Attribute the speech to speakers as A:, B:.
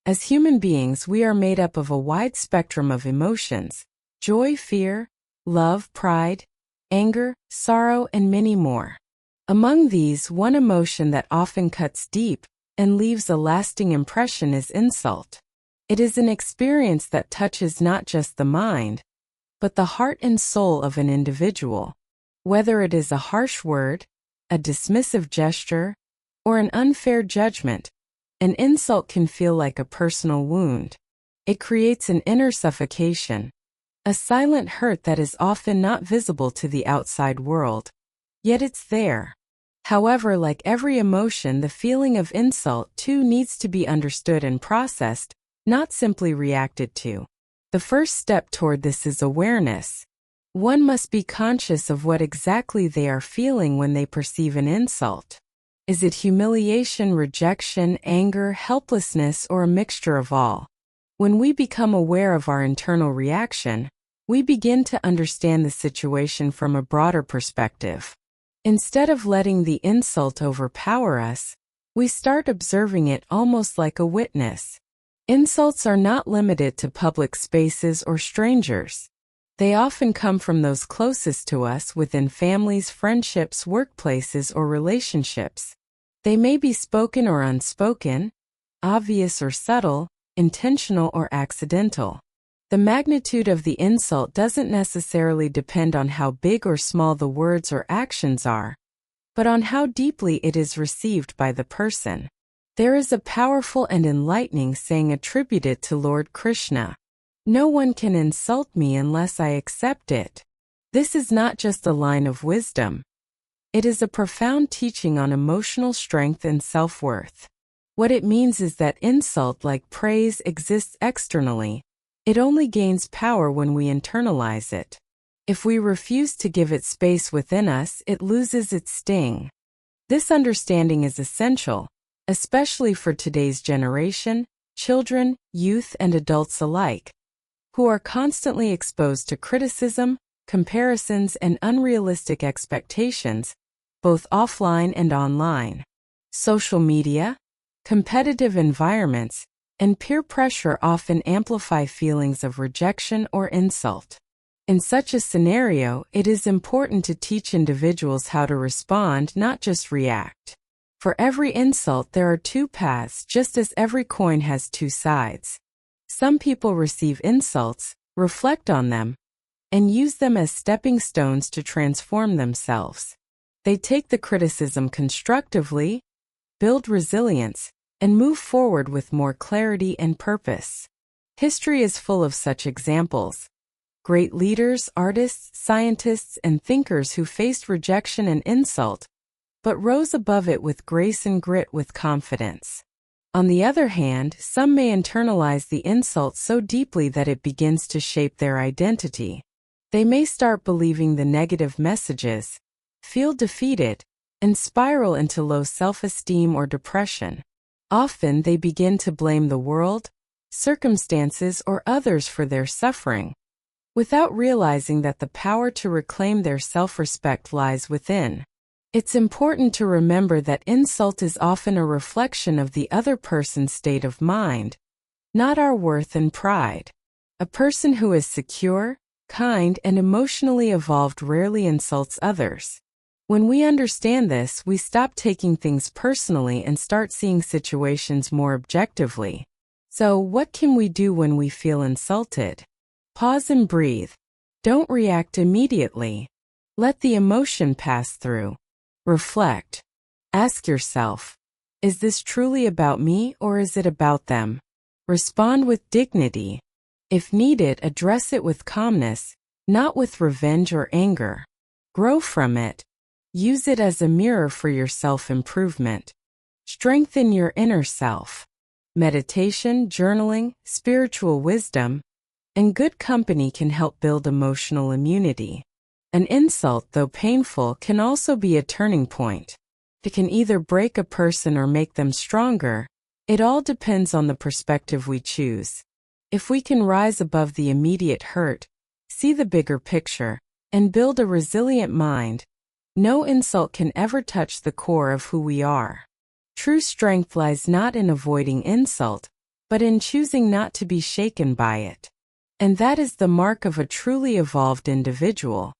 A: As human beings, we are made up of a wide spectrum of emotions: joy, fear, love, pride, anger, sorrow, and many more. Among these, one emotion that often cuts deep and leaves a lasting impression is insult. It is an experience that touches not just the mind, but the heart and soul of an individual. Whether it is a harsh word, a dismissive gesture, or an unfair judgment, an insult can feel like a personal wound. It creates an inner suffocation, a silent hurt that is often not visible to the outside world. Yet it's there. However, like every emotion, the feeling of insult too needs to be understood and processed, not simply reacted to. The first step toward this is awareness. One must be conscious of what exactly they are feeling when they perceive an insult. Is it humiliation, rejection, anger, helplessness, or a mixture of all? When we become aware of our internal reaction, we begin to understand the situation from a broader perspective. Instead of letting the insult overpower us, we start observing it almost like a witness. Insults are not limited to public spaces or strangers. They often come from those closest to us within families, friendships, workplaces, or relationships. They may be spoken or unspoken, obvious or subtle, intentional or accidental. The magnitude of the insult doesn't necessarily depend on how big or small the words or actions are, but on how deeply it is received by the person. There is a powerful and enlightening saying attributed to Lord Krishna: "No one can insult me unless I accept it." This is not just a line of wisdom. It is a profound teaching on emotional strength and self-worth. What it means is that insult, like praise, exists externally. It only gains power when we internalize it. If we refuse to give it space within us, it loses its sting. This understanding is essential, especially for today's generation, children, youth, and adults alike, who are constantly exposed to criticism, comparisons, and unrealistic expectations, both offline and online. Social media, competitive environments, and peer pressure often amplify feelings of rejection or insult. In such a scenario, it is important to teach individuals how to respond, not just react. For every insult, there are two paths, just as every coin has two sides. Some people receive insults, reflect on them, and use them as stepping stones to transform themselves. They take the criticism constructively, build resilience, and move forward with more clarity and purpose. History is full of such examples. Great leaders, artists, scientists, and thinkers who faced rejection and insult, but rose above it with grace and grit with confidence. On the other hand, some may internalize the insult so deeply that it begins to shape their identity. They may start believing the negative messages, feel defeated, and spiral into low self-esteem or depression. Often they begin to blame the world, circumstances, or others for their suffering, without realizing that the power to reclaim their self-respect lies within. It's important to remember that insult is often a reflection of the other person's state of mind, not our worth and pride. A person who is secure, kind, and emotionally evolved rarely insults others. When we understand this, we stop taking things personally and start seeing situations more objectively. So, what can we do when we feel insulted? Pause and breathe. Don't react immediately. Let the emotion pass through. Reflect. Ask yourself, is this truly about me or is it about them? Respond with dignity. If needed, address it with calmness, not with revenge or anger. Grow from it. Use it as a mirror for your self-improvement. Strengthen your inner self. Meditation, journaling, spiritual wisdom, and good company can help build emotional immunity. An insult, though painful, can also be a turning point. It can either break a person or make them stronger. It all depends on the perspective we choose. If we can rise above the immediate hurt, see the bigger picture, and build a resilient mind, no insult can ever touch the core of who we are. True strength lies not in avoiding insult, but in choosing not to be shaken by it. And that is the mark of a truly evolved individual,